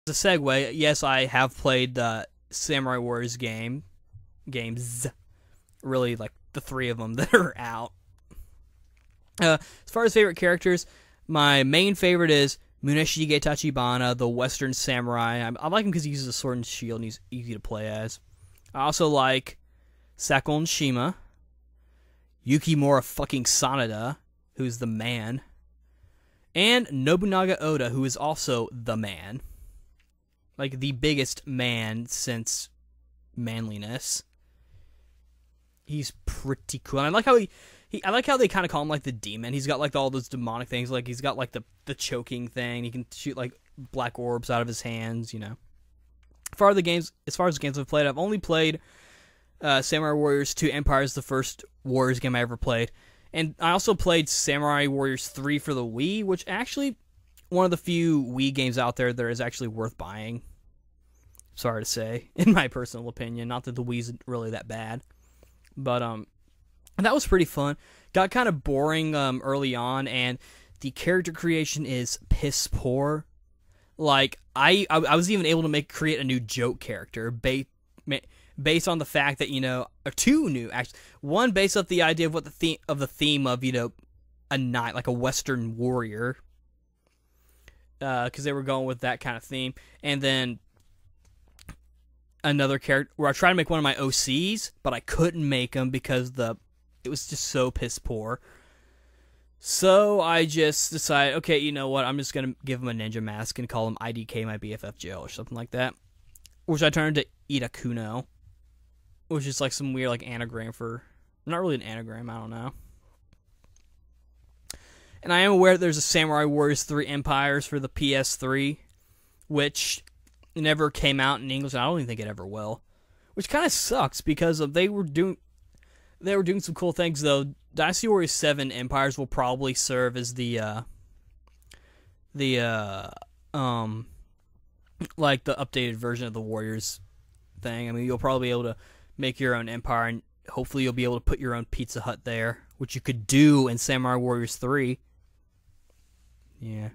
a segue, yes, I have played the Samurai Warriors games. Really, like the 3 of them that are out. As far as favorite characters, my main favorite is Muneshige Tachibana, the Western Samurai. I like him because he uses a sword and shield and he's easy to play as. I also like Sakon Shima, Yukimura fucking Sanada, who's the man, and Nobunaga Oda, who is also the man. Like, the biggest man since manliness. He's pretty cool. And I like how I like how they kind of call him like the demon. He's got like all those demonic things. Like he's got like the choking thing. He can shoot like black orbs out of his hands. You know. As far as the games I've played, I've only played Samurai Warriors 2 Empires, the first Warriors game I ever played, and I also played Samurai Warriors 3 for the Wii, which actually one of the few Wii games out there that is actually worth buying. Sorry to say, in my personal opinion, not that the Wii's really that bad. But that was pretty fun. Got kind of boring early on, and the character creation is piss poor. Like I was even able to create a new joke character based on the fact that, you know, or 2 new actually. One based off the idea of what the theme of, you know, a knight, like a Western warrior, because they were going with that kind of theme, and then another character where I tried to make one of my OCs, but I couldn't make him because it was just so piss poor. So I just decided, okay, you know what? I'm just gonna give him a ninja mask and call him IDK my BFF Joe or something like that, which I turned to Itakuno, which is like some weird like anagram for, not really an anagram, I don't know. And I am aware that there's a Samurai Warriors 3 Empires for the PS3, which never came out in English. I don't even think it ever will, which kind of sucks because they were doing some cool things though. Dynasty Warriors 7 Empires will probably serve as the like the updated version of the Warriors thing. I mean, you'll probably be able to make your own empire, and hopefully you'll be able to put your own Pizza Hut there, which you could do in Samurai Warriors 3. Yeah.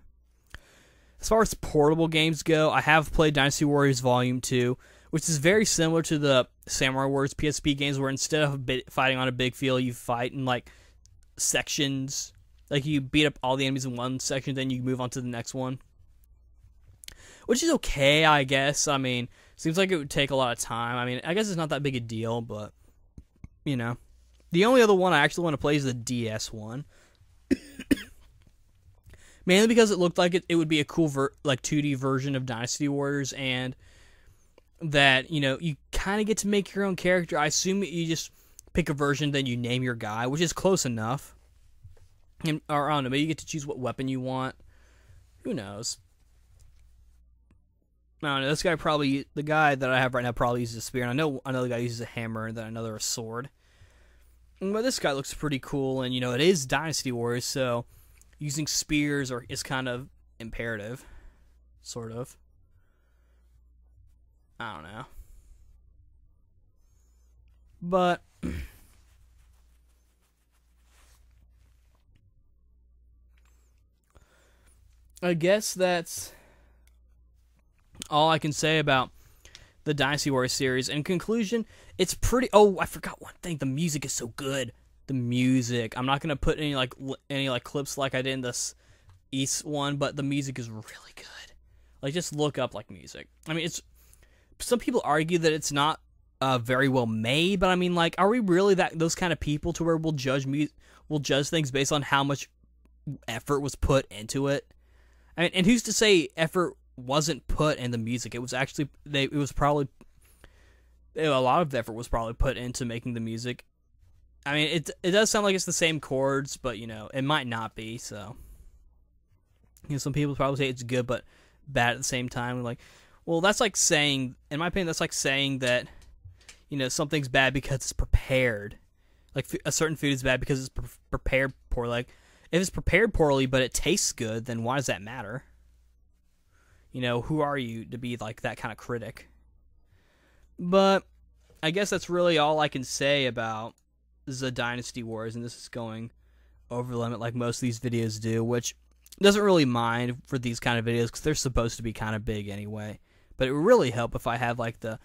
As far as portable games go, I have played Dynasty Warriors Volume 2, which is very similar to the Samurai Warriors PSP games, where instead of fighting on a big field, you fight in, like, sections. Like, you beat up all the enemies in one section, then you move on to the next one. Which is okay, I guess. I mean, seems like it would take a lot of time. I mean, I guess it's not that big a deal, but, you know. The only other one I actually want to play is the DS one. Mainly because it looked like it would be a cool 2D version of Dynasty Warriors, and that, you know, you kind of get to make your own character. I assume you just pick a version, then you name your guy, which is close enough. Or I don't know, maybe you get to choose what weapon you want. Who knows? I don't know, the guy that I have right now probably uses a spear, and I know another guy uses a hammer, and then another a sword. But this guy looks pretty cool, and, you know, it is Dynasty Warriors, so using spears is kind of imperative, sort of. I don't know. But I guess that's all I can say about the Dynasty Warriors series. In conclusion, it's pretty... Oh, I forgot one thing. The music is so good. The music. I'm not going to put any clips like I did in this East one, but the music is really good. Like, just look up, like, music. I mean, it's... Some people argue that it's not very well made, but I mean, like, are we really those kind of people to where we'll judge things based on how much effort was put into it? I mean, and who's to say effort wasn't put in the music? It was actually a lot of effort was probably put into making the music. I mean, it does sound like it's the same chords, but, you know, it might not be. So, you know, some people probably say it's good but bad at the same time. Like, well, that's like saying, in my opinion, that's like saying that, you know, something's bad because it's prepared. Like, a certain food is bad because it's prepared poorly. Like, if it's prepared poorly but it tastes good, then why does that matter? You know, who are you to be like that kind of critic? But I guess that's really all I can say about the Dynasty Wars, and this is going over the limit like most of these videos do, which doesn't really mind for these kind of videos because they're supposed to be kind of big anyway. But it would really help if I had like the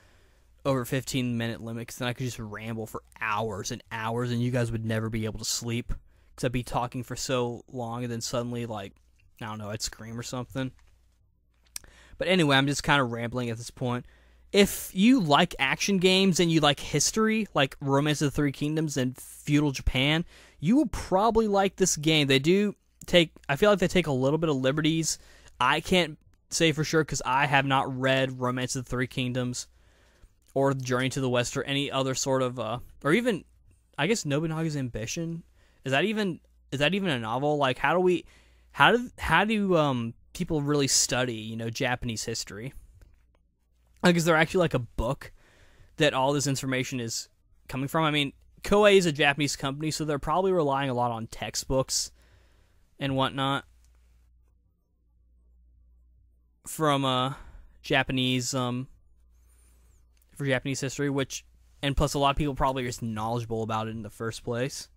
over 15-minute limit, because then I could just ramble for hours and hours, and you guys would never be able to sleep because I'd be talking for so long, and then suddenly, like, I don't know, I'd scream or something. But anyway, I'm just kind of rambling at this point. If you like action games and you like history, like Romance of the Three Kingdoms and feudal Japan, you will probably like this game. They do take, I feel like they take a little bit of liberties. I can't say for sure because I have not read Romance of the Three Kingdoms or Journey to the West or any other sort of, or even, I guess, Nobunaga's Ambition. Is that even a novel? Like, how do people really study, Japanese history? Like, is there actually like a book that all this information is coming from? I mean, Koei is a Japanese company, so they're probably relying a lot on textbooks and whatnot from Japanese for Japanese history, and plus a lot of people probably are just knowledgeable about it in the first place.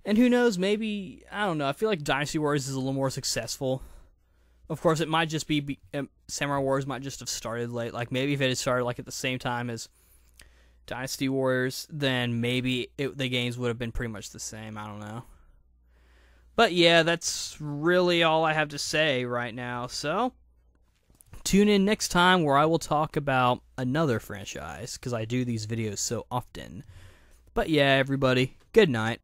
And who knows, maybe, I don't know, I feel like Dynasty Warriors is a little more successful. Of course, it might just be Samurai Warriors might just have started late. Like, maybe if it had started like at the same time as Dynasty Warriors, then maybe the games would have been pretty much the same. I don't know. But yeah, that's really all I have to say right now. So, tune in next time where I will talk about another franchise, because I do these videos so often. But yeah, everybody, good night.